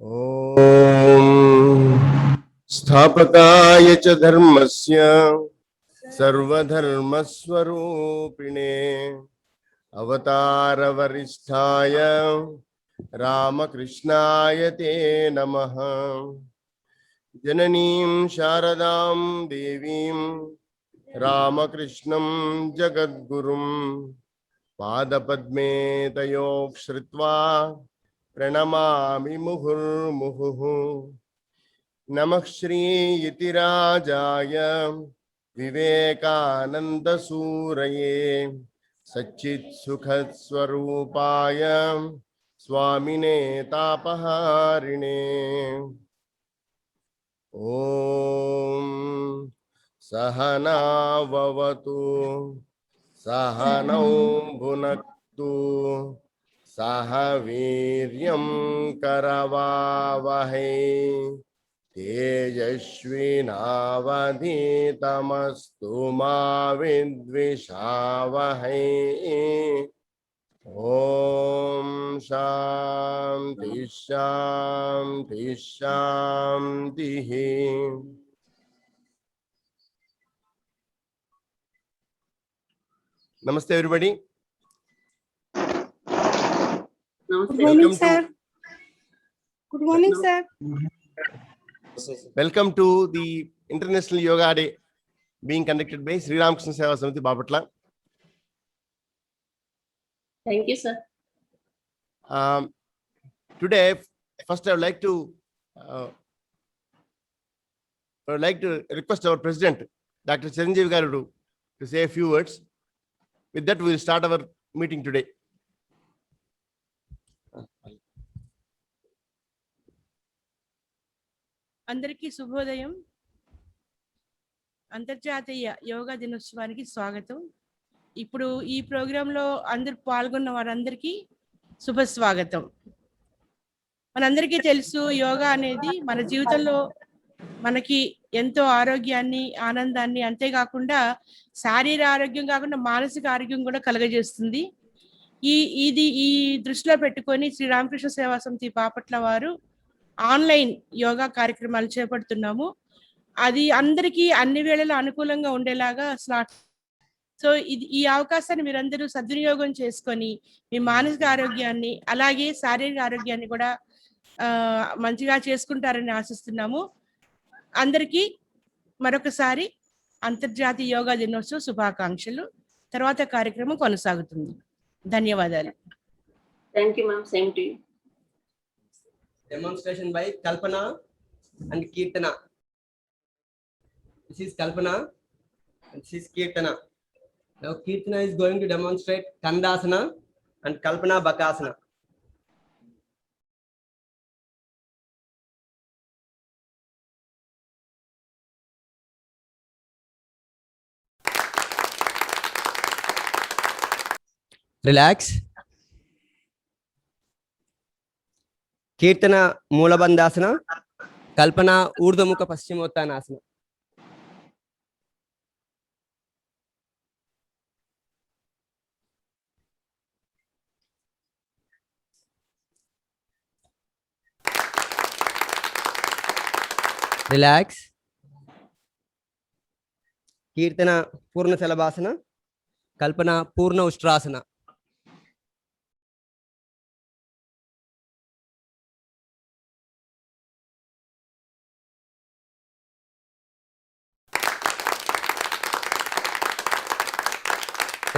ॐ स्थापकाय च धर्मस्य सर्वधर्मस्वरूपिणे अवतारवरिष्ठाय रामकृष्णाय ते नमः। जननीं शारदां देवीं रामकृष्णं जगद्गुरुं पादपद्मे तयोः श्रित्वा प्रणमामि मुहुर्मुहुः। नमः श्रीयतिराजाय विवेकानन्दसूरये सच्चित्सुखस्वरूपाय स्वामिने तापहारिणे। ॐ सहना भवतु सहनौ भुनक्तु सह वीर्यं करवावहै तेजस्विनावधीतमस्तु मा विद्विषावहै। ओम शांति शांति शांति। Namaste everybody. Good morning, sir. Good morning, sir. Welcome to the International Yoga Day being conducted by Sri Ramakrishna Seva Samiti Bapatla. Thank you, sir. Today, first I would like to request our President, Dr. Chiranjeevi Garu, to say a few words. With that, we will start our meeting today. అందరికీ శుభోదయం. అంతర్జాతీయ యోగా దినోత్సవానికి స్వాగతం. ఇప్పుడు ఈ ప్రోగ్రాంలో అందరు పాల్గొన్న వారందరికీ శుభ స్వాగతం. మనందరికీ తెలుసు, యోగా అనేది మన జీవితంలో మనకి ఎంతో ఆరోగ్యాన్ని, ఆనందాన్ని, అంతేకాకుండా శారీరక ఆరోగ్యం కాకుండా మానసిక ఆరోగ్యం కూడా కలుగజేస్తుంది. ఈ దృష్టిలో పెట్టుకొని శ్రీ రామకృష్ణ సేవా సమితి బాపట్ల వారు ఆన్లైన్ యోగా కార్యక్రమాలు చేపడుతున్నాము. అది అందరికీ అన్ని వేళలా అనుకూలంగా ఉండేలాగా స్లాట్. సో ఈ అవకాశాన్ని మీరందరూ సద్వినియోగం చేసుకొని మీ మానసిక ఆరోగ్యాన్ని అలాగే శారీరక ఆరోగ్యాన్ని కూడా మంచిగా చేసుకుంటారని ఆశిస్తున్నాము. అందరికీ మరొకసారి అంతర్జాతీయ యోగా దినోత్సవ శుభాకాంక్షలు. తర్వాత కార్యక్రమం కొనసాగుతుంది. ధన్యవాదాలు. Thank you, ma'am. Same to you. Demonstration by Kalpana and Kirtana. This is Kalpana and this is Kirtana. Now Kirtana is going to demonstrate Kandasana and Kalpana Bakasana. Relax. Kirtana Mulabandhasana, Kalpana Urdhwamukha Paschimottanasana. Relax. Kirtana Purna Salabhasana, Kalpana Purna Ustrasana.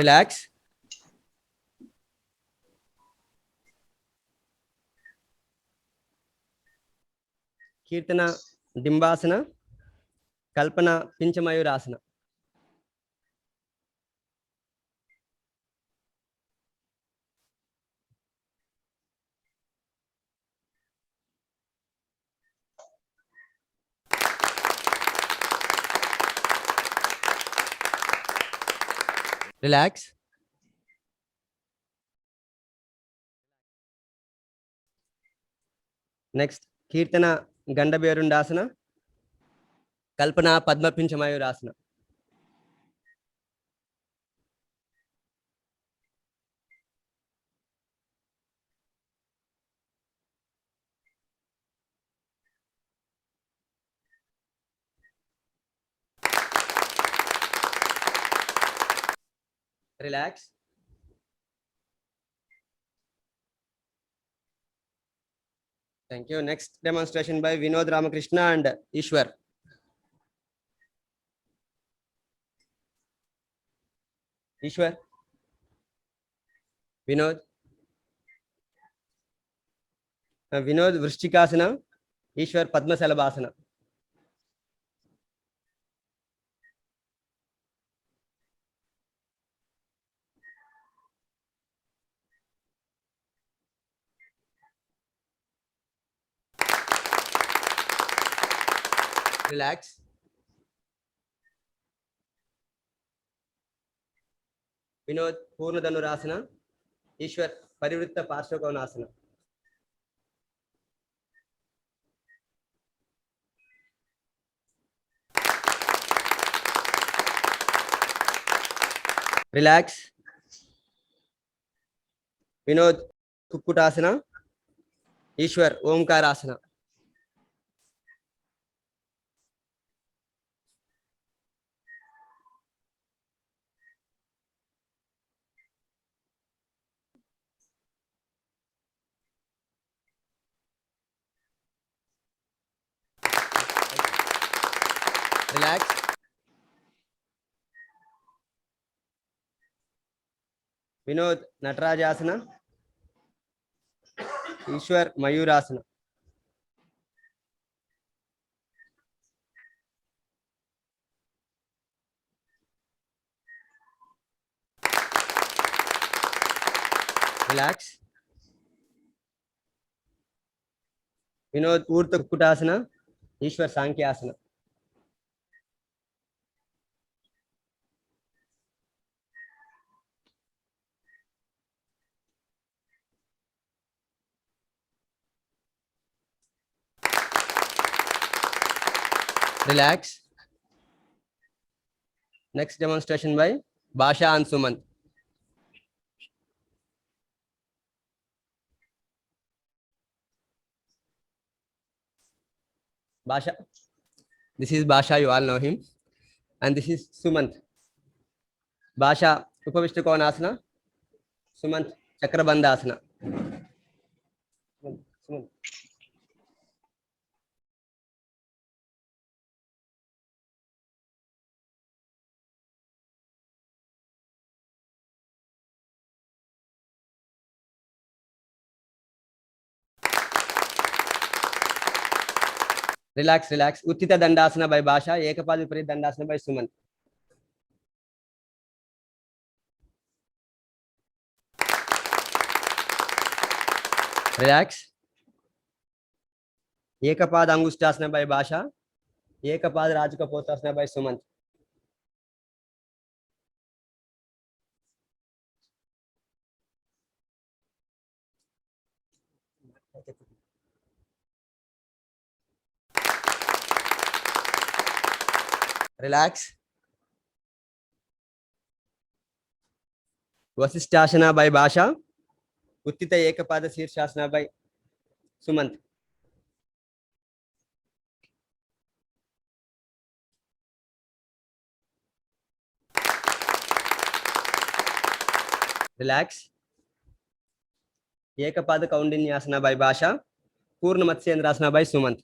Relax. Kirtana Dimbasana, Kalpana Pinchamayurasana. Relax. Next, Kirtana Gandaberundasana, Kalpana Padma Pinchamayurasana. Relax. Thank you. Next demonstration by Vinod Ramakrishna and Ishwar. Ishwar. Vinod. Vinod Vrishchikasana. Ishwar Padmasalabhasana. Relax. Vinod Purna Dhanurasana. Ishwar Parivritta Parshvakonasana. Relax. Vinod Kukkutasana. Ishwar Omkarasana. Relax. Vinod Natarajasana. Ishwar Mayurasana. Relax. Vinod Urta Kukkutasana. Ishwar Sankhyaasana. Relax. Next demonstration by Basha and Sumant. Basha. This is Basha, you all know him. And this is Sumant. Basha Upavishta Konasana. Sumant Chakrabandhasana. Sumant. Relax, relax. Uttita Dandasana by Basha. Ekapad Viparit Dandasana by Sumant. Relax. Ekapad Angushtasana by Basha. Ekapad Rajakapotasana by Sumant. Relax. Vasishthasana by Basha. Uttita Ekapada Shirshasana by Sumant. Relax. Ekapada Kaundinyasana by Basha. Purna Matsyendrasana by Sumant.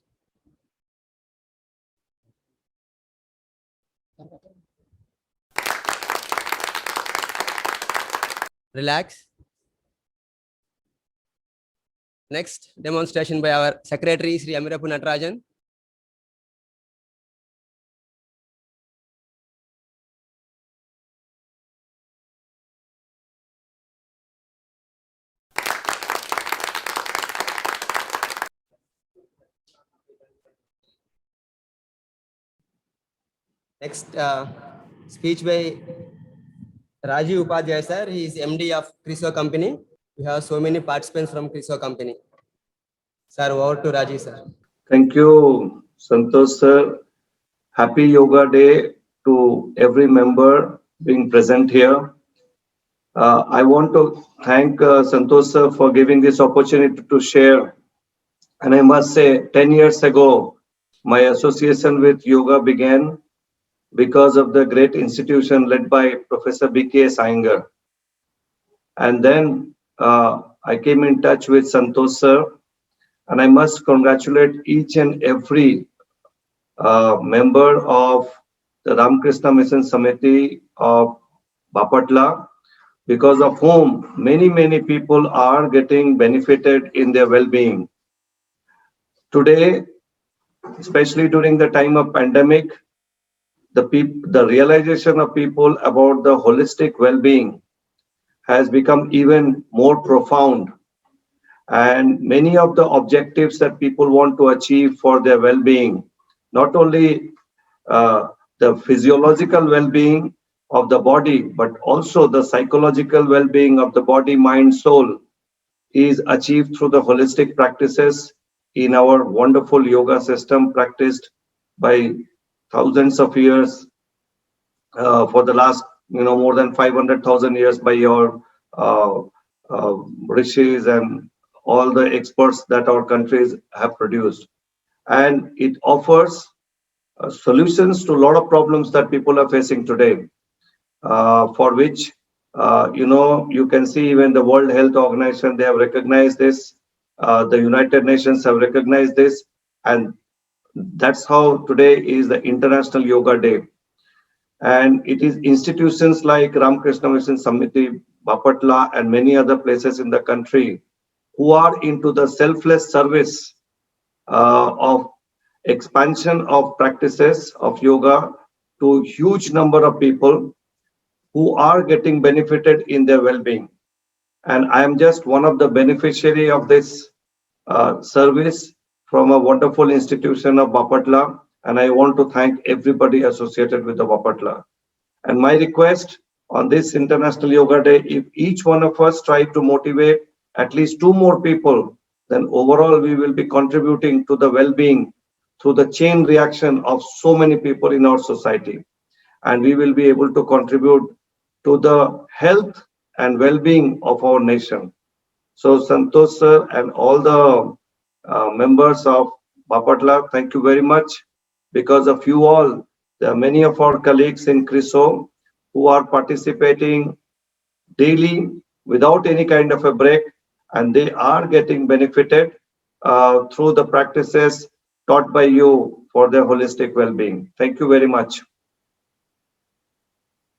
Relax. Next demonstration by our secretary Sri Amirapu Natarajan. Next speech by Rajiv Upadhyay sir. He is MD of Criso company. We have so many participants from Criso company. Sir, over to Rajiv sir. Thank you, Santosh sir. Happy Yoga Day to every member being present here. I want to thank Santosh sir for giving this opportunity to share. And I must say, 10 years ago, my association with yoga began. because of the great institution led by Professor B.K.S. Iyengar. And then I came in touch with Santosh sir, and I must congratulate each and every member of the Ramakrishna Mission Samiti of Bapatla, because of whom many people are getting benefited in their well-being. Today, especially during the time of pandemic, the realization of people about the holistic well-being has become even more profound. And many of the objectives that people want to achieve for their well-being, not only the physiological well-being of the body, but also the psychological well-being of the body, mind, soul, is achieved through the holistic practices in our wonderful yoga system practiced by thousands of years for the last, more than 500,000 years by your rishis and all the experts that our countries have produced. And it offers solutions to a lot of problems that people are facing today, for which, you can see even the World Health Organization, they have recognized this. The United Nations have recognized this. And that's how today is the International Yoga Day. And it is institutions like Ramakrishna Mission Samiti, Bapatla, and many other places in the country who are into the selfless service of expansion of practices of yoga to huge number of people who are getting benefited in their well-being. And I am just one of the beneficiary of this service from a wonderful institution of Bapatla. And I want to thank everybody associated with the Bapatla. And my request on this International Yoga Day, if each one of us try to motivate at least 2 more people, then overall we will be contributing to the well-being through the chain reaction of so many people in our society. And we will be able to contribute to the health and well-being of our nation. So Santosh sir and all the members of Bapatla, thank you very much. Because of you all, there are many of our colleagues in CRISO who are participating daily without any kind of a break, and they are getting benefited through the practices taught by you for their holistic well-being. Thank you very much.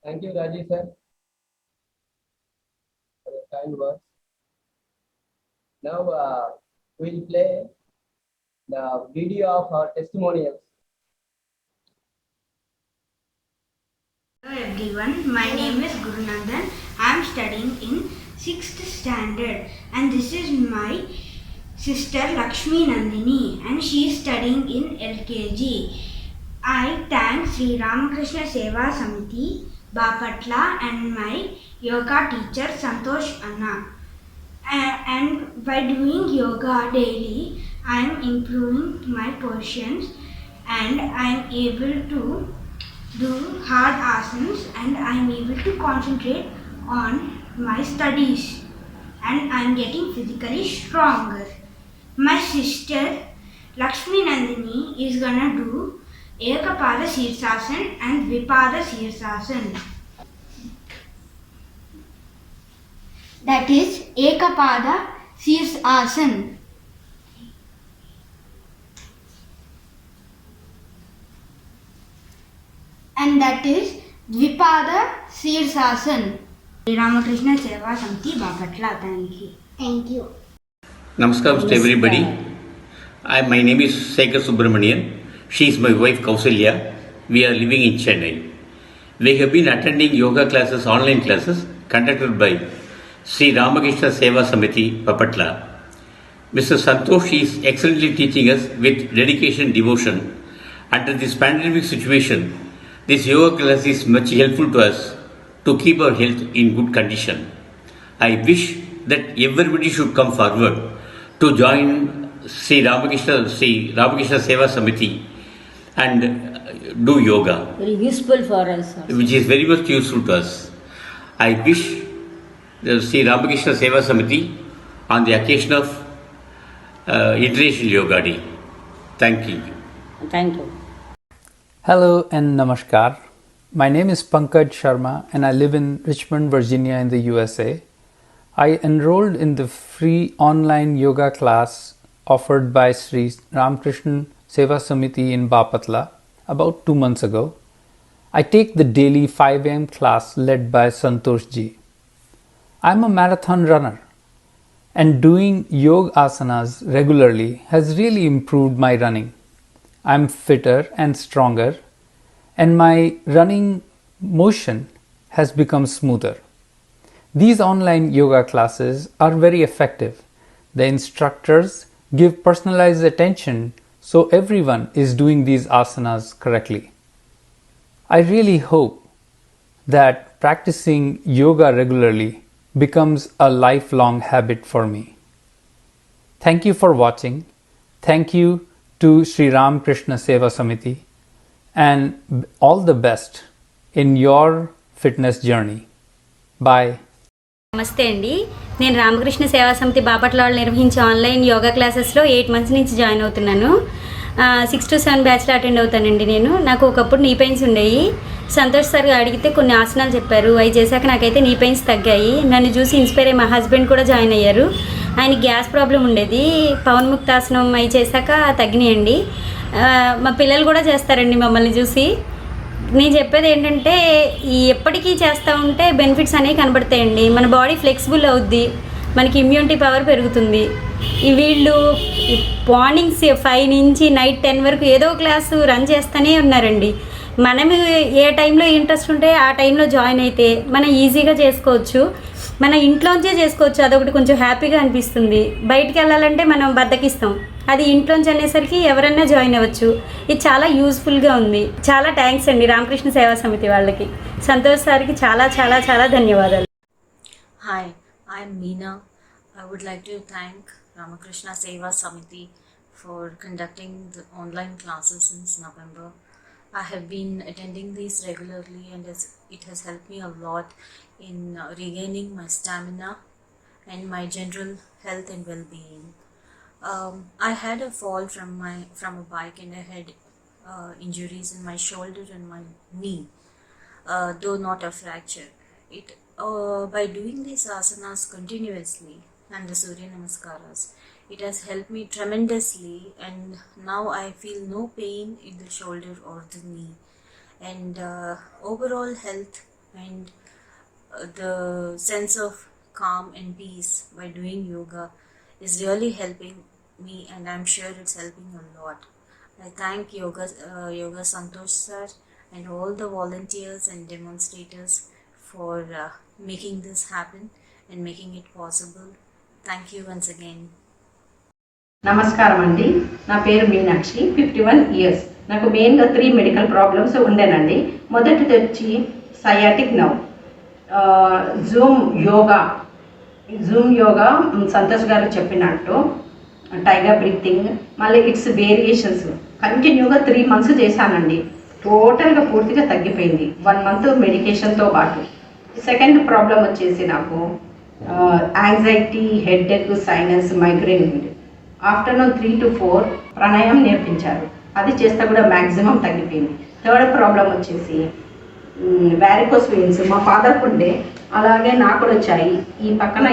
Thank you, Raji sir, for the kind words. Now we'll play the video of our testimonials. Hello everyone, my name is Gurunandan. I am studying in 6th standard and this is my sister Lakshmi Nandini and she is studying in LKG. I thank Sri Ramakrishna Seva Samiti, Bapatla and my yoga teacher Santosh Anna. And by doing yoga daily, I am improving my positions and I am able to do hard asanas and I am able to concentrate on my studies and I am getting physically stronger. My sister Lakshmi Nandini is gonna do Ekapada Sirsasana and Dvipada Sirsasana. That is Ekapada Sirsasana. And that is Dvipada Sirsasana. Ramakrishna Seva Samiti Bapatla. Thank you. Thank you. Namaskar to everybody. My name is Sekhar Subramanian. She is my wife Kausalya. We are living in Chennai. We have been attending yoga classes, online classes conducted by Sri Ramakrishna Seva Samiti Bapatla. Mr. Santosh is excellently teaching us with dedication and devotion. Under this pandemic situation, this yoga class is much helpful to us to keep our health in good condition. I wish that everybody should come forward to join Sri Ramakrishna Seva Samiti and do yoga. Very useful for us also. Which is very much useful to us. I wish the Sri Ramakrishna Seva Samiti on the occasion of International Yoga Day. Thank you. Thank you. Hello and namaskar. My name is Pankaj Sharma and I live in Richmond, Virginia in the USA. I enrolled in the free online yoga class offered by Sri Ramakrishna Seva Samiti in Bapatla about 2 months ago. I take the daily 5 am class led by Santosh ji. I'm a marathon runner and doing yoga asanas regularly has really improved my running. I'm fitter and stronger, and my running motion has become smoother. These online yoga classes are very effective. The instructors give personalized attention so everyone is doing these asanas correctly. I really hope that practicing yoga regularly becomes a lifelong habit for me. Thank you for watching. Thank you to Sri Ramakrishna Seva Samiti and all the best in your fitness journey. Bye. నమస్తే అండి, నేను రామకృష్ణ సేవా సమితి బాపట్ల వాళ్ళు నిర్వహించే online yoga క్లాసెస్లో 8 months నుంచి join అవుతున్నాను. 6 to 7 బ్యాచ్లో అటెండ్ అవుతానండి. నాకు ఒకప్పుడు నీ పెయిన్స్ ఉండేవి. సంతోష్ సార్ అడిగితే కొన్ని ఆసనాలు చెప్పారు. అవి చేశాక నాకైతే నీ పెయిన్స్ తగ్గాయి. నన్ను చూసి ఇన్స్పైర్ అయ్యి మా హస్బెండ్ కూడా జాయిన్ అయ్యారు. ఆయన గ్యాస్ ప్రాబ్లం ఉండేది. పవన్ముక్తాసనం అవి చేశాక తగ్గినాయండి. మా పిల్లలు కూడా చేస్తారండి మమ్మల్ని చూసి. నేను చెప్పేది ఏంటంటే ఎప్పటికీ చేస్తూ ఉంటే బెనిఫిట్స్ అనేవి కనబడతాయండి. మన బాడీ ఫ్లెక్సిబుల్ అవుద్ది, మనకి ఇమ్యూనిటీ పవర్ పెరుగుతుంది. వీళ్ళు మార్నింగ్ 5 నుంచి నైట్ 10 వరకు ఏదో క్లాసు రన్ చేస్తూనే ఉన్నారండి. మనం ఏ టైంలో ఇంట్రెస్ట్ ఉంటే ఆ టైంలో జాయిన్ అయితే మనం ఈజీగా చేసుకోవచ్చు. మన ఇంట్లోంచే చేసుకోవచ్చు. అదొకటి కొంచెం హ్యాపీగా అనిపిస్తుంది. బయటికి వెళ్ళాలంటే మనం బద్దకిస్తాం. అది ఇంట్లోంచి అనేసరికి ఎవరైనా జాయిన్ అవ్వచ్చు. ఇది చాలా యూస్ఫుల్గా ఉంది. చాలా థ్యాంక్స్ అండి రామకృష్ణ సేవా సమితి వాళ్ళకి, సంతోష్ సార్కి చాలా చాలా చాలా ధన్యవాదాలు. Hi, I'm Meena. I would like to thank Ramakrishna Seva Samiti for conducting the online classes since November. I have been attending these regularly and it has helped me a lot in regaining my stamina and my general health and well-being. I had a fall from a bike and I had injuries in my shoulder and my knee, though not a fracture. By doing these asanas continuously and the Surya Namaskaras, it has helped me tremendously, and now I feel no pain in the shoulder or the knee, and overall health and the sense of calm and peace by doing yoga is really helping me, and I'm sure it's helping a lot. I thank Yoga Santosh sir and all the volunteers and demonstrators for making this happen and making it possible. Thank you once again. నమస్కారం అండి, నా పేరు Meenakshi, 51 years. నాకు మెయిన్గా 3 medical problems ఉండేనండి. మొదటిది వచ్చి sciatic nerve. Zoom yoga Santosh గారు చెప్పినట్టు టైగర్ బ్రీతింగ్, మళ్ళీ ఇట్స్ వేరియేషన్స్ కంటిన్యూగా 3 months చేశానండి. టోటల్గా పూర్తిగా తగ్గిపోయింది 1 month మెడికేషన్తో పాటు. సెకండ్ ప్రాబ్లం వచ్చేసి నాకు యాంగ్జైటీ, హెడేక్, సైనస్, మైగ్రేన్ ఉంది. ఆఫ్టర్నూన్ 3 to 4 ప్రాణాయామం నేర్పించారు. అది చేస్తే కూడా మ్యాక్సిమం తగ్గిపోయింది. థర్డ్ ప్రాబ్లం వచ్చేసి వ్యారికోస్ వెయిన్స్. మా ఫాదర్కి ఉండే, అలాగే నాకు కూడా వచ్చాయి. ఈ పక్కన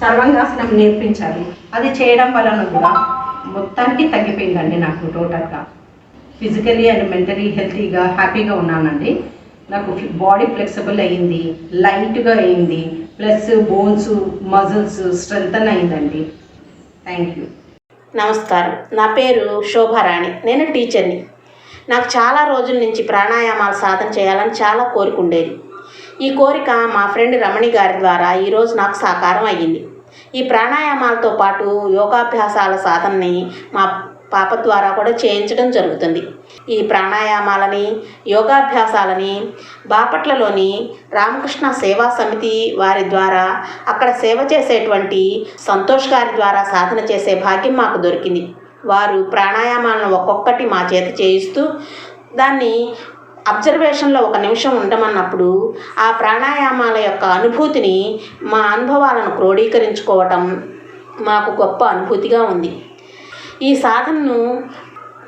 సర్వాంగాసనం నేర్పించారు. అది చేయడం వలన కూడా మొత్తానికి తగ్గిపోయిందండి. నాకు టోటల్గా ఫిజికలీ అండ్ మెంటలీ హెల్తీగా హ్యాపీగా ఉన్నానండి. నాకు బాడీ ఫ్లెక్సిబుల్ అయ్యింది, లైట్గా అయింది, ప్లస్ బోన్స్ మజిల్స్ స్ట్రెంగ్తన్ అయిందండి. Thank you. నమస్కారం, నా పేరు శోభారాణి. నేను టీచర్ని. నాకు చాలా రోజుల నుంచి ప్రాణాయామాలు సాధన చేయాలని చాలా కోరిక ఉండేది. ఈ కోరిక మా ఫ్రెండ్ రమణి గారి ద్వారా ఈరోజు నాకు సాకారం అయ్యింది. ఈ ప్రాణాయామాలతో పాటు యోగాభ్యాసాల సాధనని మా పాప ద్వారా కూడా చేయించడం జరుగుతుంది. ఈ ప్రాణాయామాలని, యోగాభ్యాసాలని బాపట్లలోని రామకృష్ణ సేవా సమితి వారి ద్వారా, అక్కడ సేవ చేసేటువంటి సంతోష్ గారి ద్వారా సాధన చేసే భాగ్యం మాకు దొరికింది. వారు ప్రాణాయామాలను ఒక్కొక్కటి మా చేత చేయిస్తూ దాన్ని అబ్జర్వేషన్లో 1 నిమిషం ఉండమన్నప్పుడు ఆ ప్రాణాయామాల యొక్క అనుభూతిని, మా అనుభవాలను క్రోడీకరించుకోవటం మాకు గొప్ప అనుభూతిగా ఉంది. ఈ సాధనను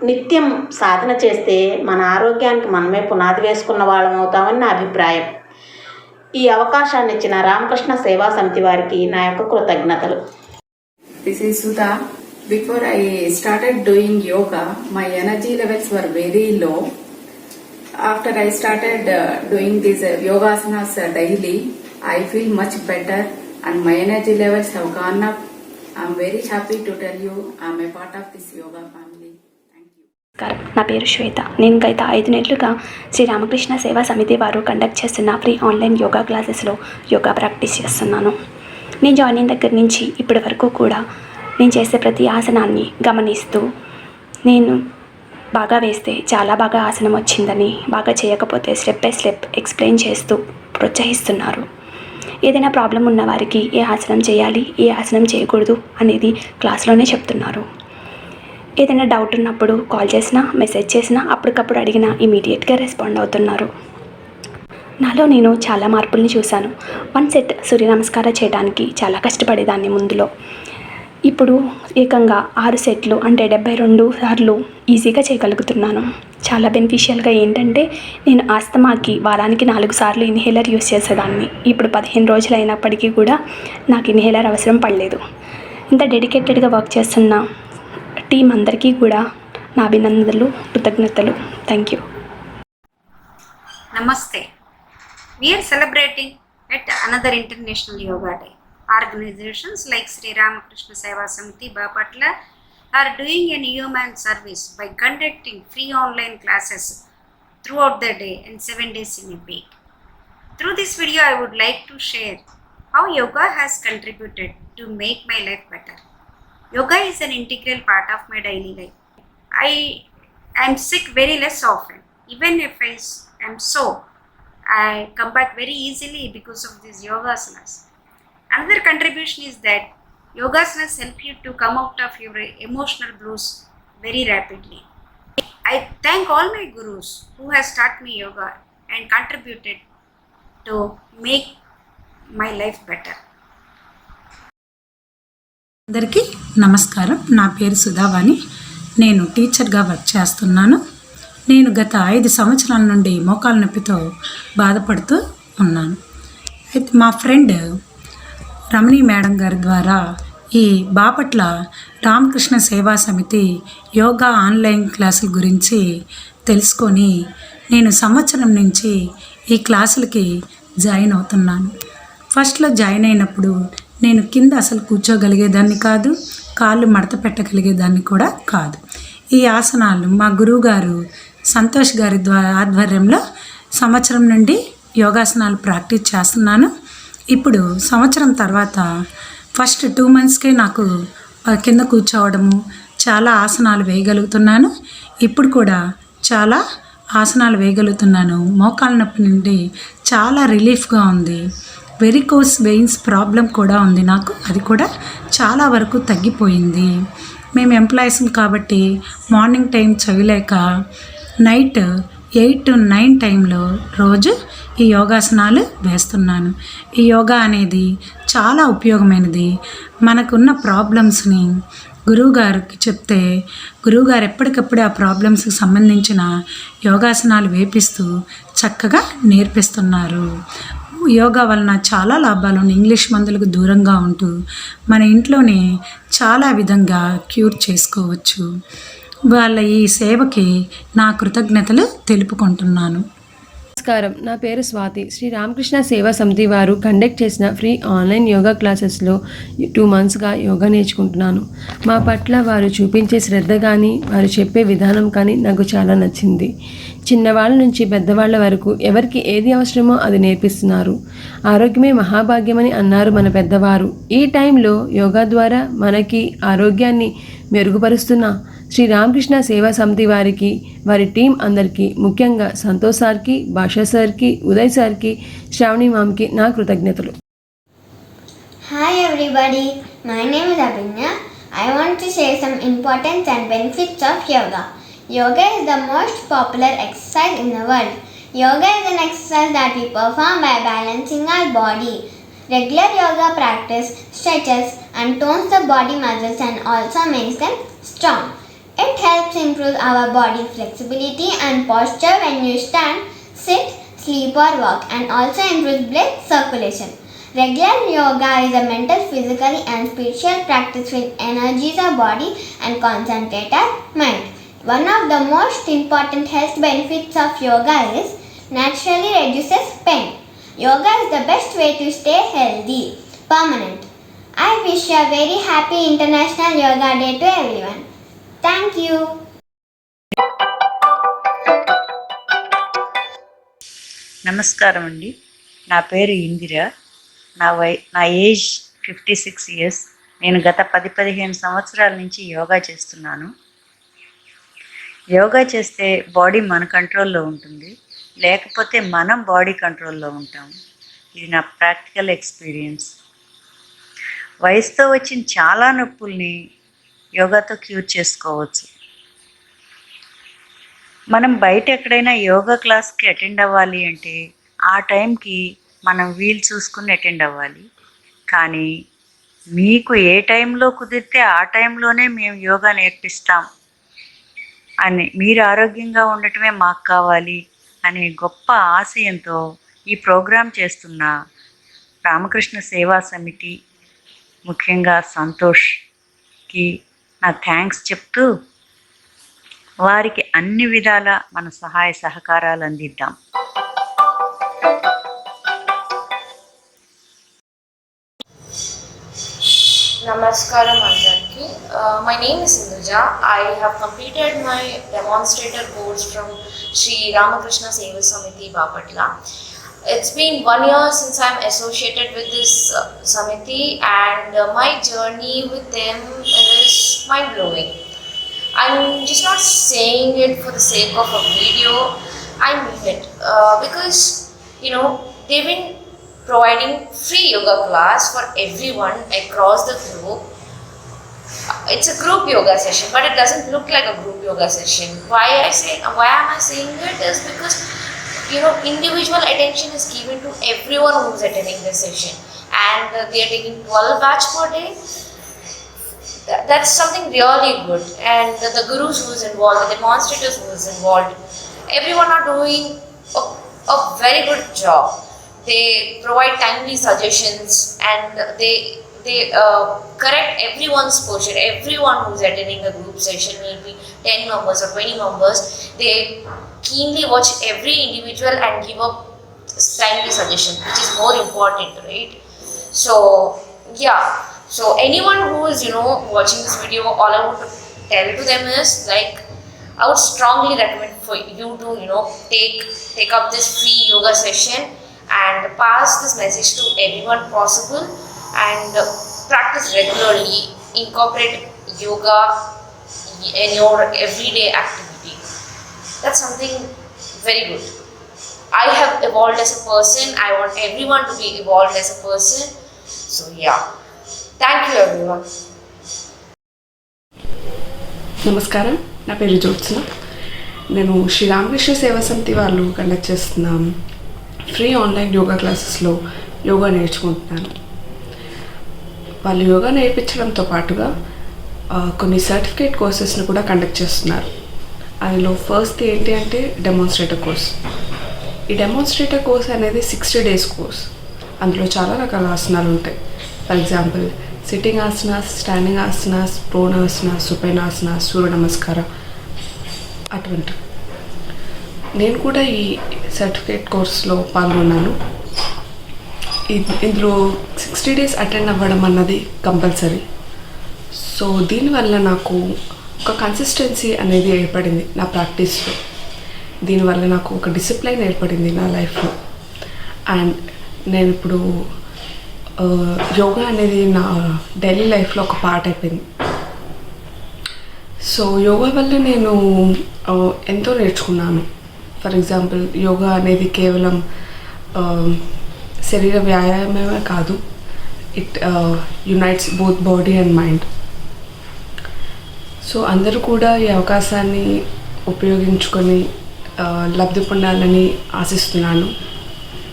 నిత్యం సాధన చేస్తే మన ఆరోగ్యానికి మనమే పునాది వేసుకున్న వాళ్ళం అవుతామని నా అభిప్రాయం. ఈ అవకాశాన్ని ఇచ్చిన రామకృష్ణ సేవా సమితి వారికి నా యొక్క కృతజ్ఞతలు. This is Sudha. Before I started doing yoga, my energy levels were very low. After I started doing these yoga asanas daily, I feel much better and my energy levels have gone up. I'm very happy to tell you I'm a part of this yoga family. Thank you. నా పేరు శ్వేత. నేను గత 5 నెలలుగా శ్రీ రామకృష్ణ సేవా సమితి వారు conduct చేస్తున్న free online yoga క్లాసెస్లో యోగా ప్రాక్టీస్ చేస్తున్నాను. నేను జాయిన్ అయిన దగ్గర నుంచి ఇప్పటి వరకు కూడా నేను చేసే ప్రతి ఆసనాన్ని గమనిస్తూ, నేను బాగా వేస్తే చాలా బాగా ఆసనం వచ్చిందని, బాగా చేయకపోతే స్టెప్ బై స్టెప్ ఎక్స్ప్లెయిన్ చేస్తూ ప్రోత్సహిస్తున్నారు. ఏదైనా ప్రాబ్లం ఉన్న వారికి ఏ ఆసనం చేయాలి, ఏ ఆసనం చేయకూడదు అనేది క్లాస్లోనే చెప్తున్నారు. ఏదైనా డౌట్ ఉన్నప్పుడు కాల్ చేసినా, మెసేజ్ చేసినా, అప్పటికప్పుడు అడిగినా ఇమీడియట్గా రెస్పాండ్ అవుతున్నారు. నాలో నేను చాలా మార్పుల్ని చూశాను. 1 సెట్ సూర్య నమస్కారం చేయడానికి చాలా కష్టపడేదాన్ని ముందులో. ఇప్పుడు ఏకంగా 6 సెట్లు అంటే 72 సార్లు ఈజీగా చేయగలుగుతున్నాను. చాలా బెనిఫిషియల్గా ఏంటంటే, నేను ఆస్తమాకి వారానికి 4 సార్లు ఇన్హేలర్ యూస్ చేసేదాన్ని. ఇప్పుడు 15 రోజులు అయినప్పటికీ కూడా నాకు ఇన్హేలర్ అవసరం పడలేదు. ఇంత డెడికేటెడ్గా వర్క్ చేస్తున్న టీం అందరికీ కూడా నా అభినందనలు, కృతజ్ఞతలు. Thank you. Namaste. We are celebrating at another International Yoga Day. Organizations like Sri Ramakrishna Seva Samiti Bapatla are doing an human service by conducting free online classes throughout the day and 7 days in a week. Through this video, I would like to share how yoga has contributed to make my life better. Yoga is an integral part of my daily life. I am sick very less often. Even if I am so, I come back very easily because of these yoga asanas. Another contribution is that yoga asanas help you to come out of your emotional blues very rapidly. I thank all my gurus who has taught me yoga and contributed to make my life better. అందరికీ నమస్కారం. నా పేరు సుధావాణి. నేను టీచర్గా work చేస్తున్నాను. నేను గత 5 సంవత్సరాల నుండి మోకాలు నొప్పితో బాధపడుతూ ఉన్నాను. అయితే మా ఫ్రెండ్ రమణి మేడం గారి ద్వారా ఈ బాపట్ల రామకృష్ణ సేవా సమితి యోగా ఆన్లైన్ క్లాసుల గురించి తెలుసుకొని నేను సంవత్సరం నుంచి ఈ క్లాసులకి జాయిన్ అవుతున్నాను. ఫస్ట్లో జాయిన్ అయినప్పుడు నేను కింద అసలు కూర్చోగలిగేదాన్ని కాదు, కాళ్ళు మడత పెట్టగలిగేదాన్ని కూడా కాదు. ఈ ఆసనాలు మా గురువుగారు సంతోష్ గారి ఆధ్వర్యంలో సంవత్సరం నుండి యోగాసనాలు ప్రాక్టీస్ చేస్తున్నాను. ఇప్పుడు సంవత్సరం తర్వాత ఫస్ట్ 2 మంత్స్కే నాకు కింద కూర్చోవడము, చాలా ఆసనాలు వేయగలుగుతున్నాను. ఇప్పుడు కూడా చాలా ఆసనాలు వేయగలుగుతున్నాను. మోకాళ్ళ నొప్పి నుండి చాలా రిలీఫ్గా ఉంది. వెరికోస్ వెయిన్స్ ప్రాబ్లం కూడా ఉంది నాకు, అది కూడా చాలా వరకు తగ్గిపోయింది. మేము ఎంప్లాయీస్ కాబట్టి మార్నింగ్ టైం చేయలేక నైట్ 8 to 9 టైంలో రోజు ఈ యోగాసనాలు వేస్తున్నాను. ఈ యోగా అనేది చాలా ఉపయోగమైనది. మనకున్న ప్రాబ్లమ్స్ని గురువుగారికి చెప్తే గురువుగారు ఎప్పటికప్పుడు ఆ ప్రాబ్లమ్స్కి సంబంధించిన యోగాసనాలు వేపిస్తూ చక్కగా నేర్పిస్తున్నారు. యోగా వలన చాలా లాభాలు ఉన్నాయి. ఇంగ్లీష్ మందులకు దూరంగా ఉంటూ మన ఇంట్లోనే చాలా విధంగా క్యూర్ చేసుకోవచ్చు. వాళ్ళ ఈ సేవకి నా కృతజ్ఞతలు తెలుపుకుంటున్నాను. నమస్కారం. నా పేరు స్వాతి. శ్రీ రామకృష్ణ సేవా సమితి వారు కండక్ట్ చేసిన ఫ్రీ ఆన్లైన్ యోగా క్లాసెస్లో 2 మంత్స్గా యోగా నేర్చుకుంటున్నాను. మా పట్ల వారు చూపించే శ్రద్ధ కానీ, వారు చెప్పే విధానం కానీ నాకు చాలా నచ్చింది. చిన్నవాళ్ళ నుంచి పెద్దవాళ్ళ వరకు ఎవరికి ఏది అవసరమో అది నేర్పిస్తున్నారు. ఆరోగ్యమే మహాభాగ్యమని అన్నారు మన పెద్దవారు. ఈ టైంలో యోగా ద్వారా మనకి ఆరోగ్యాన్ని మెరుగుపరుస్తున్న శ్రీ రామకృష్ణ సేవా సమితి వారికి, వారి టీం అందరికీ, ముఖ్యంగా సంతోష్ సార్కి, భాషా సార్కి, ఉదయ్ సార్కి, శ్రావణి మామ్కి నా కృతజ్ఞతలు. Hi everybody, my name is Abhinya. I want to share some importance and benefits of yoga. Yoga is the most popular exercise in the world. Yoga is an exercise that we perform by balancing our body. Regular yoga practice stretches and tones the body muscles and also makes them strong. It helps improve our body flexibility and posture when you stand, sit, sleep or walk, and also improves blood circulation. Regular yoga is a mental, physical and spiritual practice which energizes our body and concentrates our mind. One of the most important health benefits of yoga is naturally reduces pain. Yoga is the best way to stay healthy, permanent. I wish a very happy International Yoga Day to everyone. Thank you. నమస్కారం అండి. నా పేరు ఇందిర. నా age 56 years. నేను గత 10-15 సంవత్సరాల నుంచి యోగా చేస్తున్నాను. యోగా చేస్తే బాడీ మన కంట్రోల్లో ఉంటుంది, లేకపోతే మనం బాడీ కంట్రోల్లో ఉంటాం. ఇది నా ప్రాక్టికల్ ఎక్స్పీరియన్స్. వయసుతో వచ్చిన చాలా నొప్పుల్ని యోగాతో క్యూర్ చేసుకోవచ్చు. మనం బయట ఎక్కడైనా యోగా క్లాస్కి అటెండ్ అవ్వాలి అంటే ఆ టైంకి మనం వీలు చూసుకుని అటెండ్ అవ్వాలి. కానీ మీకు ఏ టైంలో కుదిరితే ఆ టైంలోనే మేము యోగా నేర్పిస్తాం అని, మీరు ఆరోగ్యంగా ఉండటమే మాకు కావాలి అనే గొప్ప ఆశయంతో ఈ ప్రోగ్రాం చేస్తున్న రామకృష్ణ సేవా సమితి, ముఖ్యంగా సంతోష్కి నా థ్యాంక్స్ చెప్తూ వారికి అన్ని విధాల మన సహాయ సహకారాలు అందిద్దాం. Namaskaram Anjanki. My name is Sinduja. I have completed my demonstrator course from Sri Ramakrishna Seva Samiti Bapatla. It's been 1 year since I'm associated with this Samiti, and my journey with them is mind-blowing. I'm just not saying it for the sake of a video. I mean it because they've been providing free yoga class for everyone across the globe. It's a group yoga session, but it doesn't look like a group yoga session. Why am I saying it is because individual attention is given to everyone who's attending this session, and they are taking 12 batch per day. That's something really good. And the gurus who's involved, the demonstrators who's involved, everyone are doing a very good job. They provide timely suggestions, and they correct everyone's posture. Everyone who's attending the group session, maybe 10 members or 20 members, they keenly watch every individual and give a timely suggestion, which is more important, right? So yeah. So anyone who is watching this video, all I want to tell to them is I would strongly recommend for you to take up this free yoga session and pass this message to everyone possible, and practice regularly. Incorporate yoga in your everyday activity. That's something very good. I have evolved as a person. I want everyone to be evolved as a person. So yeah. Thank you everyone. నమస్కారం, నా పేరు జ్యోత్స్న. నేను శ్రీ రామకృష్ణ సేవా సమితి వాళ్ళు conduct చేస్తున్న free online yoga క్లాసెస్లో యోగా నేర్చుకుంటున్నాను. వాళ్ళు యోగా నేర్పించడంతో పాటుగా కొన్ని సర్టిఫికేట్ కోర్సెస్ని కూడా కండక్ట్ చేస్తున్నారు. అందులో ఫస్ట్ ఏంటి అంటే డెమాన్స్ట్రేటర్ కోర్స్. ఈ డెమాన్స్ట్రేటర్ కోర్స్ అనేది 60 days కోర్స్. అందులో చాలా రకాల ఆసనాలు ఉంటాయి. For example sitting asanas, standing asanas, ప్రోనాసనాస్, సుపైనాసనాస్, సూర్య నమస్కారం అటువంటి. నేను కూడా ఈ సర్టిఫికేట్ కోర్స్లో పాల్గొన్నాను. ఇందులో 60 days అటెండ్ అవ్వడం అన్నది కంపల్సరీ. సో దీనివల్ల నాకు ఒక కన్సిస్టెన్సీ అనేది ఏర్పడింది నా ప్రాక్టీస్లో. దీనివల్ల నాకు ఒక డిసిప్లైన్ ఏర్పడింది నా లైఫ్లో. అండ్ నేను ఇప్పుడు యోగా అనేది నా డైలీ లైఫ్లో ఒక పార్ట్ అయిపోయింది. సో యోగా వల్ల నేను ఎంతో నేర్చుకున్నాను. ఫర్ ఎగ్జాంపుల్ యోగా అనేది కేవలం శరీర వ్యాయామమే కాదు, it unites both body and mind. So అందరూ కూడా ఈ అవకాశాన్ని ఉపయోగించుకొని లబ్ధి పొందాలని ఆశిస్తున్నాను.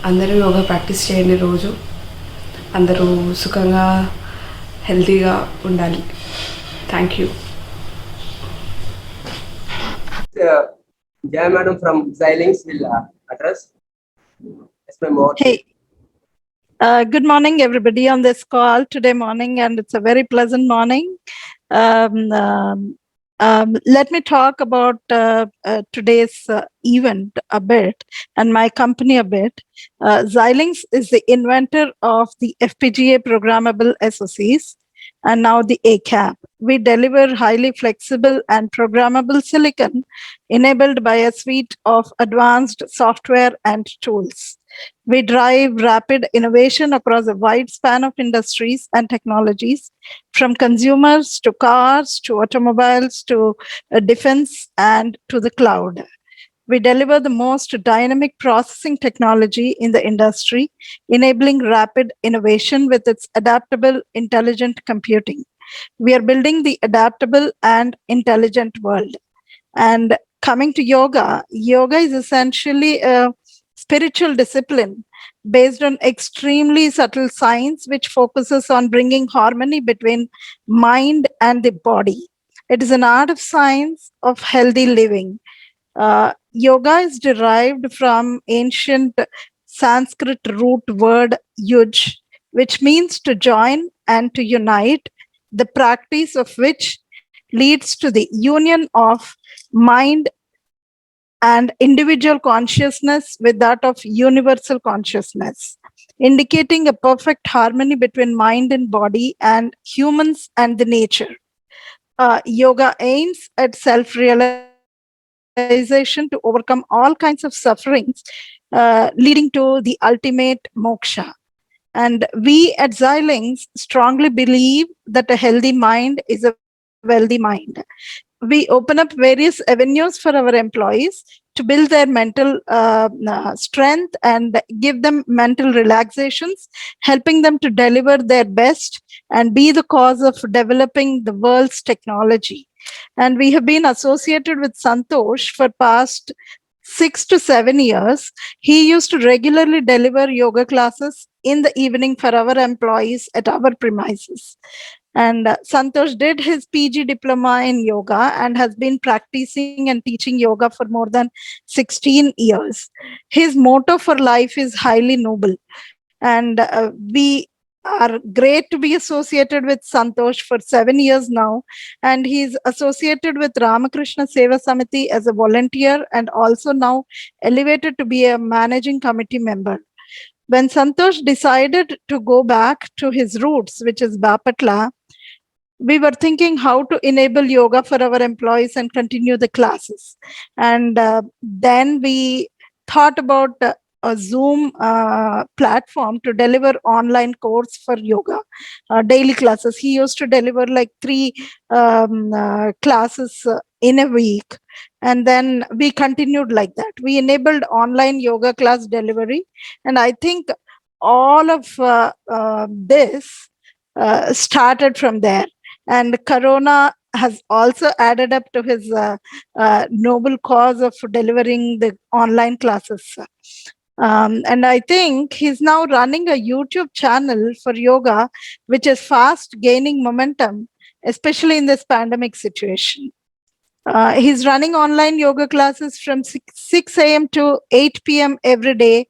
అందరూ యోగా ప్రాక్టీస్ చేయండి. రోజు అందరూ సుఖంగా హెల్తీగా ఉండాలి. Thank you. Jaya Madam from Xilinx will address. Yes, ma'am, over to you. Hey, good morning, everybody on this call today morning, and it's a very pleasant morning. Let me talk about today's event a bit and my company a bit. Xilinx is the inventor of the FPGA programmable SoCs and now the ACAP. We deliver highly flexible and programmable silicon enabled by a suite of advanced software and tools. We drive rapid innovation across a wide span of industries and technologies, from consumers to cars to automobiles to defense and to the cloud. We deliver the most dynamic processing technology in the industry, enabling rapid innovation with its adaptable, intelligent computing. We are building the adaptable and intelligent world. And coming to yoga, yoga is essentially a spiritual discipline based on extremely subtle science, which focuses on bringing harmony between mind and the body. It is an art of science of healthy living. Yoga is derived from ancient Sanskrit root word yuj, which means to join and to unite, the practice of which leads to the union of mind and individual consciousness with that of universal consciousness, indicating a perfect harmony between mind and body and humans and the nature. Yoga aims at self-realization to overcome all kinds of sufferings, leading to the ultimate moksha. And we at Xilinx strongly believe that a healthy mind is a wealthy mind. We open up various avenues for our employees to build their mental strength and give them mental relaxations, helping them to deliver their best and be the cause of developing the world's technology. And we have been associated with Santosh for past 6 to 7 years. He used to regularly deliver yoga classes in the evening for our employees at our premises. And Santosh did his PG diploma in yoga and has been practicing and teaching yoga for more than 16 years. His motto for life is highly noble. And we are great to be associated with Santosh for 7 years now. And he's associated with Ramakrishna Seva Samiti as a volunteer and also now elevated to be a managing committee member. When Santosh decided to go back to his roots, which is Bapatla, we were thinking how to enable yoga for our employees and continue the classes. And then we thought about a Zoom platform to deliver online course for yoga, daily classes. He used to deliver like 3 classes in a week. And then we continued like that. We enabled online yoga class delivery. And I think all of this started from there. And Corona has also added up to his noble cause of delivering the online classes. And I think he's now running a YouTube channel for yoga, which is fast gaining momentum, especially in this pandemic situation. He's running online yoga classes from 6 a.m. to 8 p.m. every day.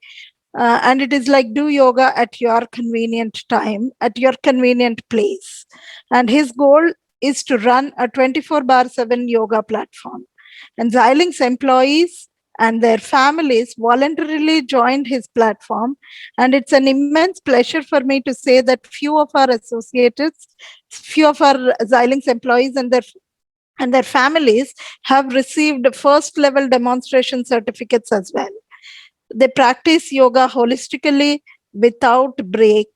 And it is like do yoga at your convenient time, at your convenient place. And his goal is to run a 24/7 yoga platform. And Xilinx employees and their families voluntarily joined his platform. And it's an immense pleasure for me to say that few of our associates, few of our Xilinx employees and their families have received first level demonstration certificates as well. They practice yoga holistically without break.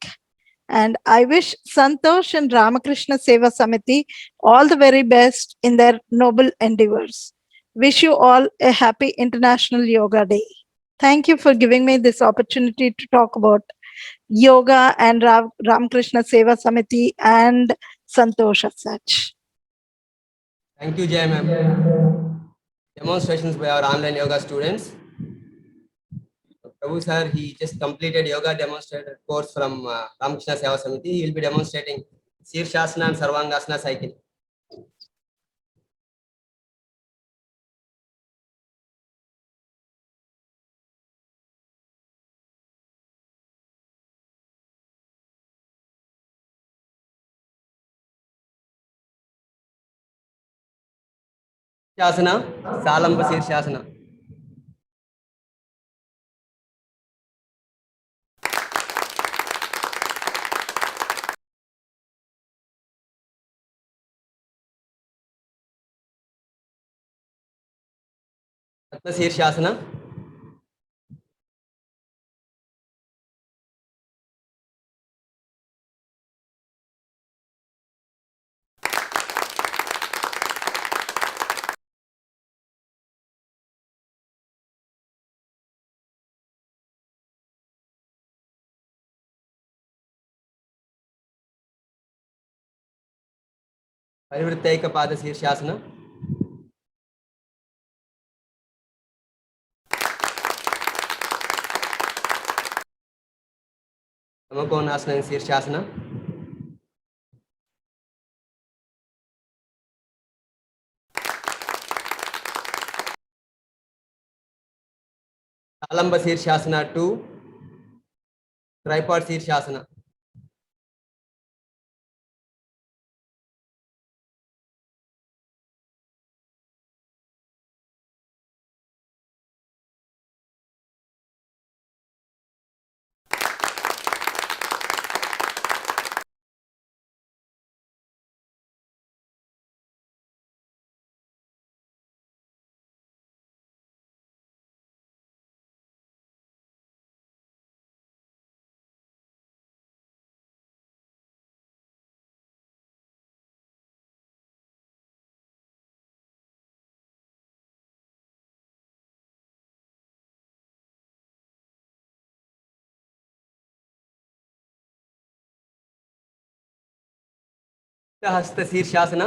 And I wish Santosh and Ramakrishna Seva Samiti all the very best in their noble endeavors. Wish you all a happy International Yoga Day. Thank you for giving me this opportunity to talk about yoga and Ramakrishna Seva Samiti and Santosh as such. Thank you, Jay ma'am. Demonstrations by our online yoga students. Prabhu sir, he just completed yoga demonstrator course from Ramakrishna Seva Samiti. He will be demonstrating Shirshasana and Sarvangasana cycle. శాసన సాలంబ శీర్షాసన. రత్న శీర్షాసన. పరివృత్తైక పాద Shirshasana. సమకోణాసన Shirshasana. సాలంబ Shirshasana 2, tripod Shirshasana. హస్త Shirshasana.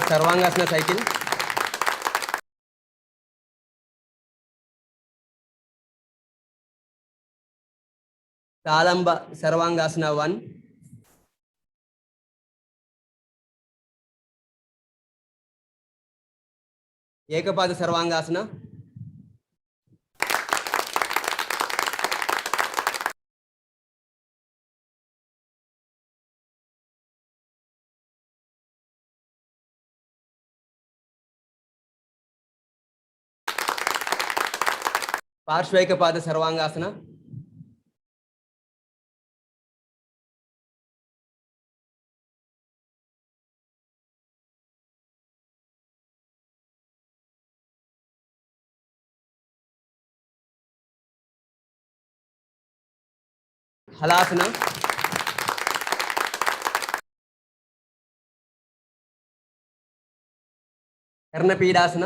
Sarvangasana cycle. సాలంబ Sarvangasana 1, ఏకపాద Sarvangasana. పార్శ్వైకపాద Sarvangasana. హలాసన. కర్ణపీడాసన.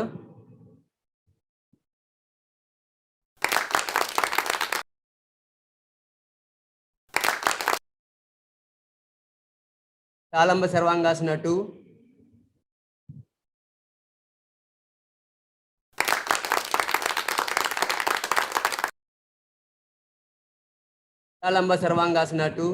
సాలంబ Sarvangasana 2, సాలంబ Sarvangasana 2,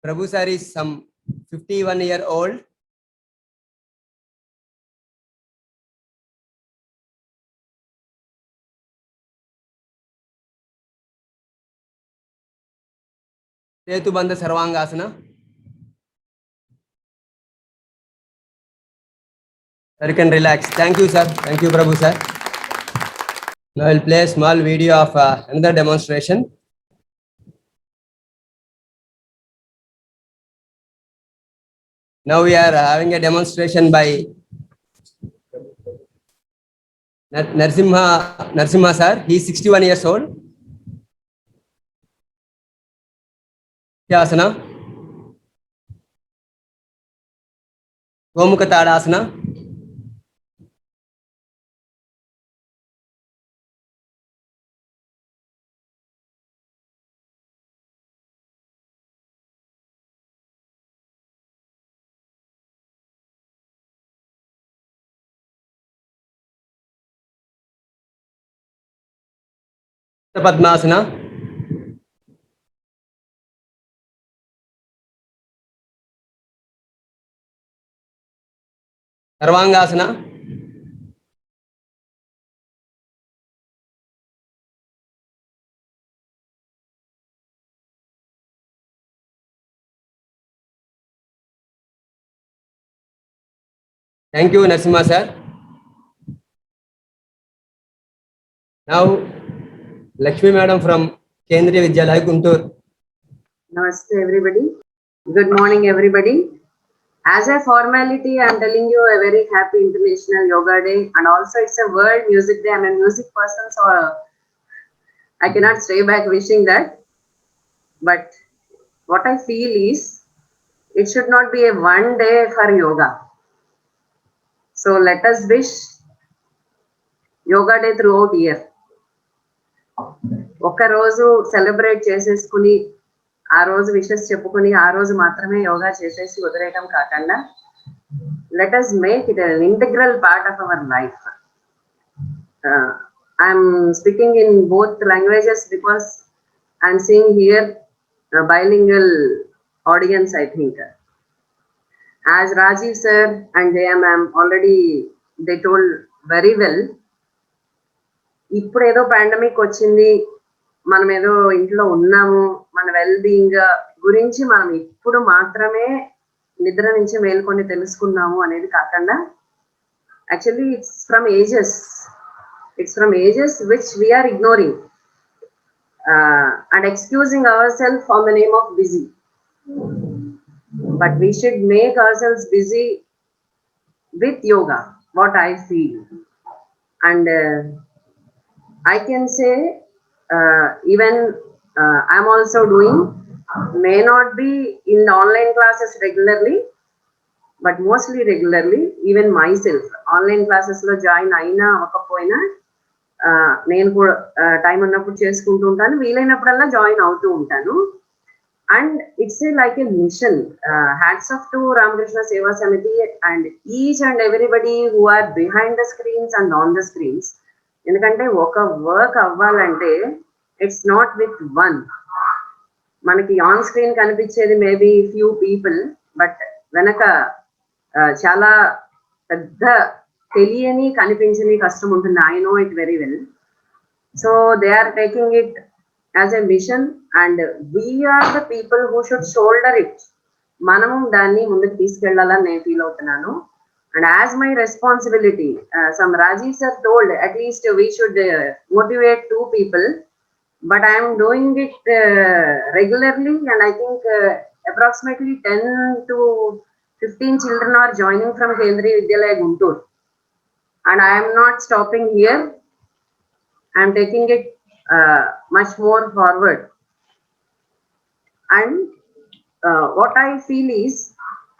Prabhu sir is some 51-year old. Setubandha Sarvangasana. Sir, you can relax. Thank you, sir. Thank you, Prabhu sir. Now I'll play a small video of another demonstration. Now we are having a demonstration by Narsimha sir. He is 61 years old. Asana. Gomukha Tadasana. Padmasana, Sarvangasana, thank you, Narasimha sir. Now, Lakshmi madam from Kendriya Vidyalaya, Guntur. Namaste everybody. Good morning everybody. As a formality, I am telling you a very happy International Yoga Day, and also it's a World Music Day. I'm a music person, so I cannot stay back wishing that. But what I feel is it should not be a one day for yoga. So let us wish Yoga Day throughout year. ఒక రోజు celebrate చేసేసుకుని ఆ రోజు wishes చెప్పుకుని ఆ రోజు మాత్రమే యోగా చేసేసి వదిలేయడం కాకుండా let us make it an integral part of our life. I'm speaking in both languages because I'm seeing here a bilingual audience, I think. As Rajiv sir and Jaya ma'am already they told very well, ఇప్పుడు ఏదో pandemic వచ్చింది, మనం ఏదో ఇంట్లో ఉన్నాము, మన well being గురించి మనం ఇప్పుడు మాత్రమే నిద్ర నుంచి మేల్కొని తెలుసుకున్నాము అనేది కాకుండా actually it's from ages which we're ignoring and excusing our self on the name of busy. But we should make our self busy with yoga, what I feel. And I can say even I'm also doing, may not be in the online classes regularly, but mostly regularly, even myself online classes lo join aina avakapoina nenu kuda time unnappudu cheskuntu untanu, veelainappudalla join avutu untanu. And it's like a mission. Hats off to Ramakrishna Seva Samiti and each and everybody who are behind the screens and on the screens. ఎందుకంటే ఒక work అవ్వాలంటే it's not with one. మనకి on screen కనిపించేది maybe few people, but వెనక చాలా పెద్ద తెలియని కనిపించని కష్టం ఉంటుంది. I know it very well. So they are taking it as a mission and we're the people who should shoulder it. మనము దాన్ని ముందుకు తీసుకెళ్లాలని నేను ఫీల్ అవుతున్నాను. And as my responsibility, some Rajiv sir told at least we should motivate 2 people, but I am doing it regularly, and I think approximately 10 to 15 children are joining from Kendriya Vidyalaya Guntur, and I am not stopping here. I am taking it much more forward. And what I feel is,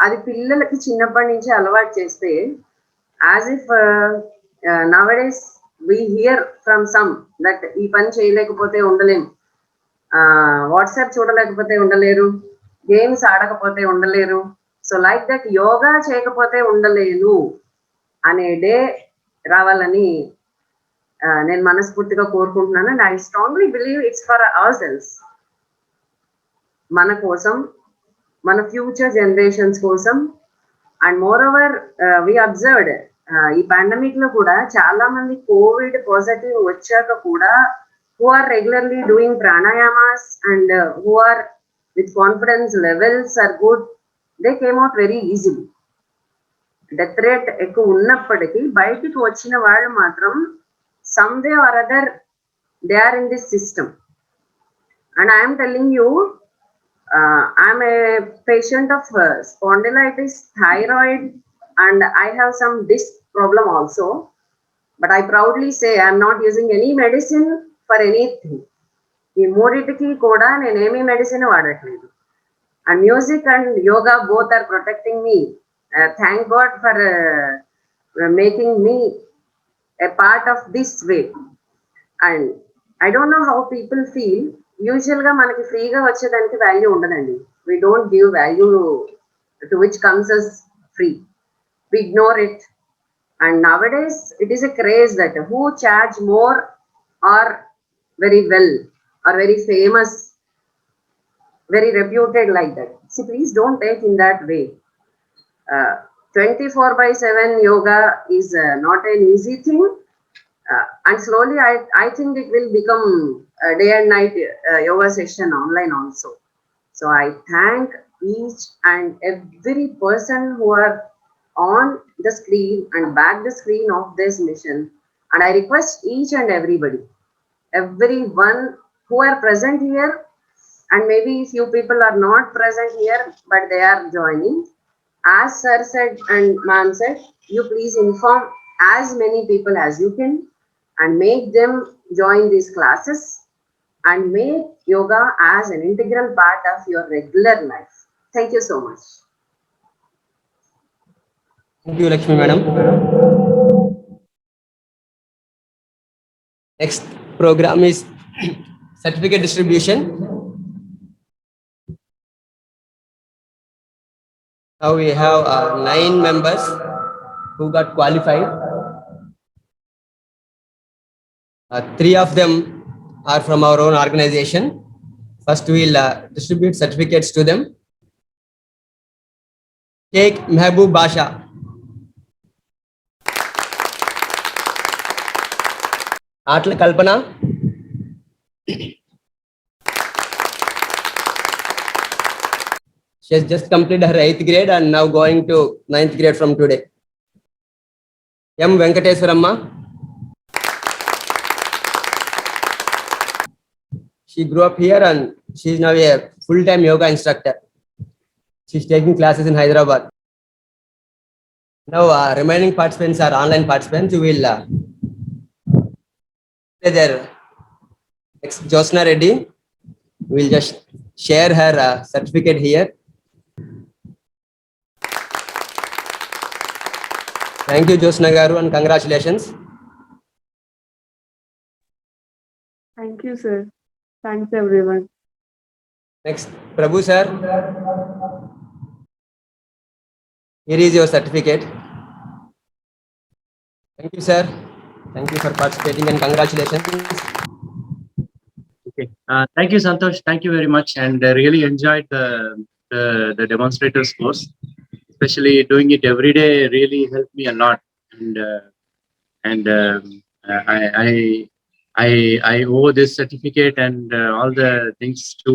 అది పిల్లలకి చిన్నప్పటి నుంచి అలవాటు చేస్తే as if nowadays we hear from some that ఈ పని చేయలేకపోతే ఉండలేము, వాట్సాప్ చూడలేకపోతే ఉండలేరు, గేమ్స్ ఆడకపోతే ఉండలేరు. సో లైక్ దట్ యోగా చేయకపోతే ఉండలేను అనే డే రావాలని నేను మనస్ఫూర్తిగా కోరుకుంటున్నాను. And I strongly believe it's for our selves, మన కోసం, మన ఫ్యూచర్ జనరేషన్స్ కోసం. And moreover we observed ఈ పాండమిక్ లో కూడా చాలా మంది కోవిడ్ పాజిటివ్ వచ్చాక కూడా who are regularly doing pranayamas and who are with confidence levels are good, they came out very easily. Death rate ఎక్కువ ఉన్నప్పటికీ బయటికి వచ్చిన వాళ్ళు మాత్రం some way or other they are in this system. And I am telling you, I am a patient of spondylitis, thyroid, and I have some disc problem also. But I proudly say I am not using any medicine for anything. ఈ మూడిటికి కూడా నేనేమీ medicine వాడట్లేదు. And music and yoga both are protecting me. Thank God for making me a part of this way. And I don't know how people feel. Usually గా మనకి ఫ్రీగా వచ్చేదానికి value ఉండదండి. We don't give value to which comes as free. We ignore it. And nowadays it is a craze that who charge more or very well or very famous, very reputed like that. See, please don't take in that way. 24/7 yoga is not an easy thing. And slowly, I think it will become a day and night yoga session online also. So I thank each and every person who are on the screen and back the screen of this mission. And I request each and everyone who are present here, and maybe few people are not present here, but they are joining. As sir said and ma'am said, you please inform as many people as you can and make them join these classes and make yoga as an integral part of your regular life. Thank you so much. Thank you, Lakshmi Madam. Next program is certificate distribution. Now we have 9 members who got qualified. 3 of them are from our own organization. First, we will distribute certificates to them. Sheikh Mehboob Basha. Atla Kalpana. She has just completed her 8th grade and now going to 9th grade from today. M. Venkateswaramma. She grew up here and she is now a full-time yoga instructor. She is taking classes in Hyderabad. Now remaining participants are online participants who will there. Next, Josna Reddy will just share her certificate here. Thank you, Josna Garu, and congratulations. Thank you, sir. Thanks, everyone. Next, Prabhu sir. Here is your certificate. Thank you, sir. Thank you for participating and congratulations. Okay. Thank you, Santosh. Thank you very much, and I really enjoyed the demonstrators course. Especially doing it every day really helped me a lot, and I owe this certificate and all the things to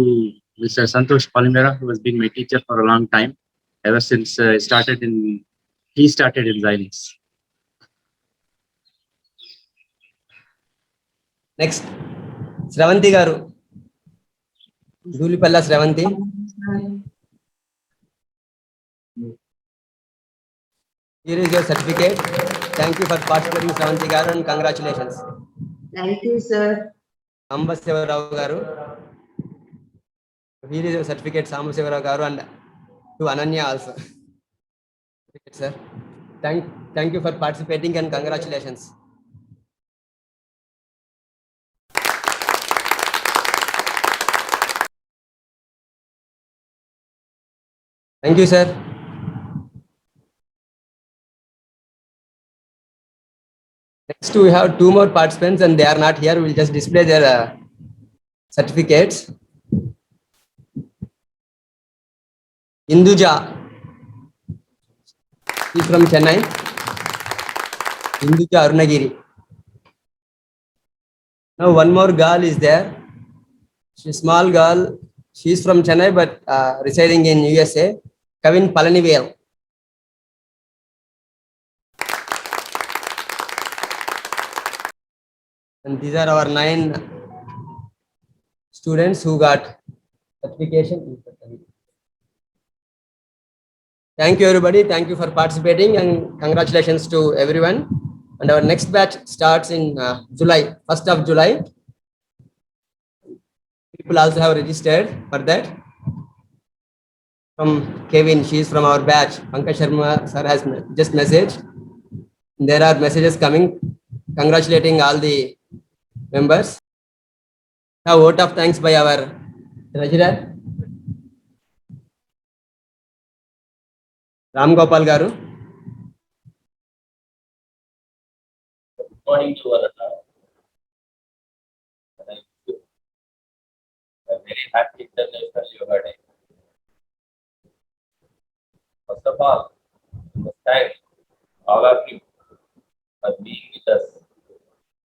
Mr. Santosh Palimera, who has been my teacher for a long time, ever since he started in Xilinx. Next, Sravanti Garu. Dulipalla Sravanti. Here is your certificate. Thank you for participating, Sravanti Garu, and congratulations. Thank you, sir. Sambasivarao Garu. Here is your certificate, Sambasivarao Garu, and to Ananya also. Sir, thank you for participating and congratulations. Thank you, sir. Next, we have 2 more participants and they are not here. We'll just display their certificates. Induja. She's from Chennai. Induja Arunagiri. Now, one more girl is there. She's a small girl. She's from Chennai but residing in USA. Kavin Palanivel. And these are our 9 students who got certification. Thank you, everybody. Thank you for participating and congratulations to everyone. And our next batch starts in July, 1st of July. People also have registered for that. From Kevin, she is from our batch. Pankaj Sharma sir has just messaged. There are messages coming congratulating all the members. A vote of thanks by our treasurer, Ram Gopal Garu. Morning to all. of all, we must thank all of you for being with us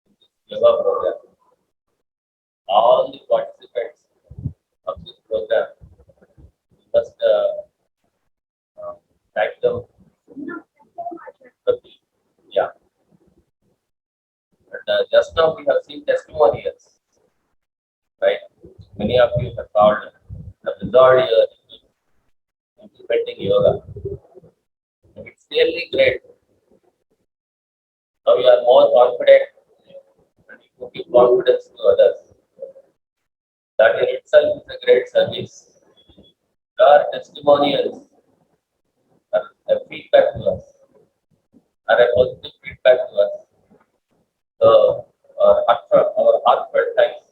in this yoga program. All the participants of this program, we must thank them. Yeah. And just now we have seen testimonials, right? Many of you have resolved your implementing yoga. And it's really great. Now you are more confident and you give confidence to others. That in itself is a great service. Your testimonials are a feedback to us, are a positive feedback to us. So our heartfelt thanks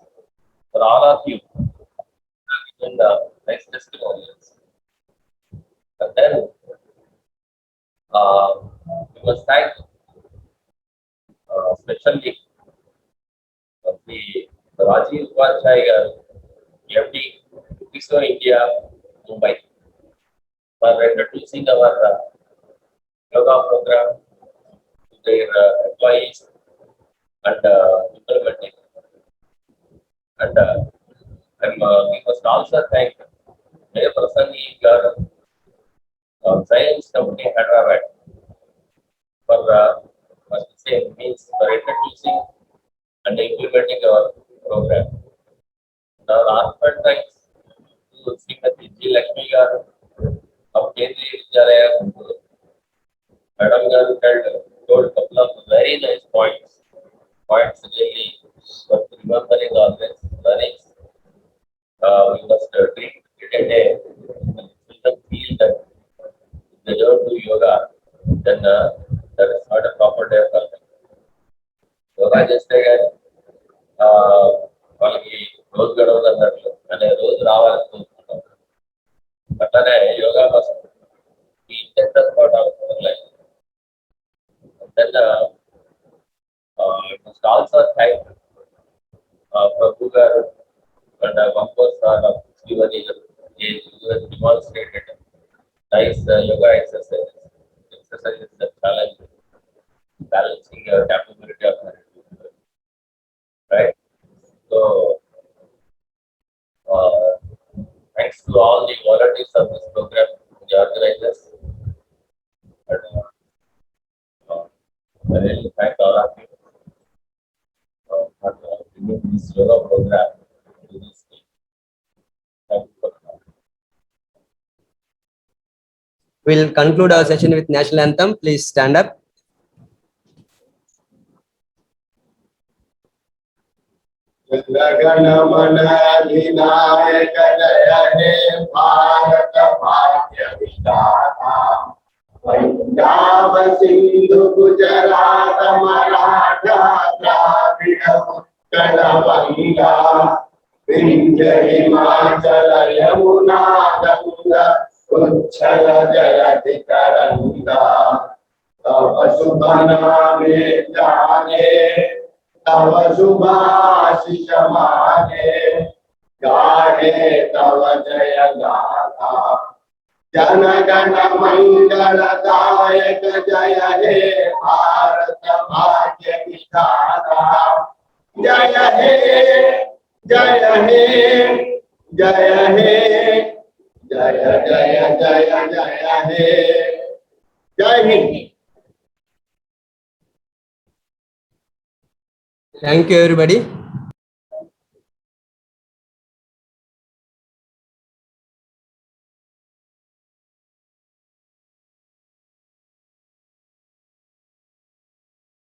for all of you given the nice testimonials. And then we must thank especially the Rajiv Upadhyay, MD, CRISO India, Mumbai, for introducing our yoga program to their employees and implementing. And we must also thank Jayaprasani Garu, Science Company Hyderabad, for introducing and implementing our program. Now, heartfelt thanks to Srimati G. Lakshmi Garu of Kendriya Vidyalaya, Madam Garu told a couple of very nice points really worth remembering always. Learnings. We must treat it a day and let them feel that if they don't do yoga, then that is not a proper day for them. Yoga just again, వాళ్ళకి రోజు గడవదు అన్నట్లు అనే రోజు రావాలని కోరుకుంటాం. అట్లనే yoga must be integral part of our life. Then we must also thank Prabhu Garu and Vampur Sir of Srivani who has demonstrated nice yoga exercises. Exercise is a challenge, balancing your capability of management. Right? So, thanks to all the volunteers of this program, the organizers. And, I really thank all of you for bringing this yoga program to this stage. Thank you for that. We'll conclude our session with national anthem. Please stand up. Ganamana-Adhinayaka Jaya He Bharata Bhagya Vidhata Punjab Sindhu Gujarat Maratha Dravida Utkala Vanga Vindhya Himachala Yamuna Ganga Uchala Jayati Taranga Tava Shubha Name Jane तव शुभाशिष माने गाहे तव जय गाथा जन गण मंगल दायक जय हे भारत भाग्य विधाता जय हे जय हे जय हे जय जय जय जय हे जय हिंद. Thank you, everybody.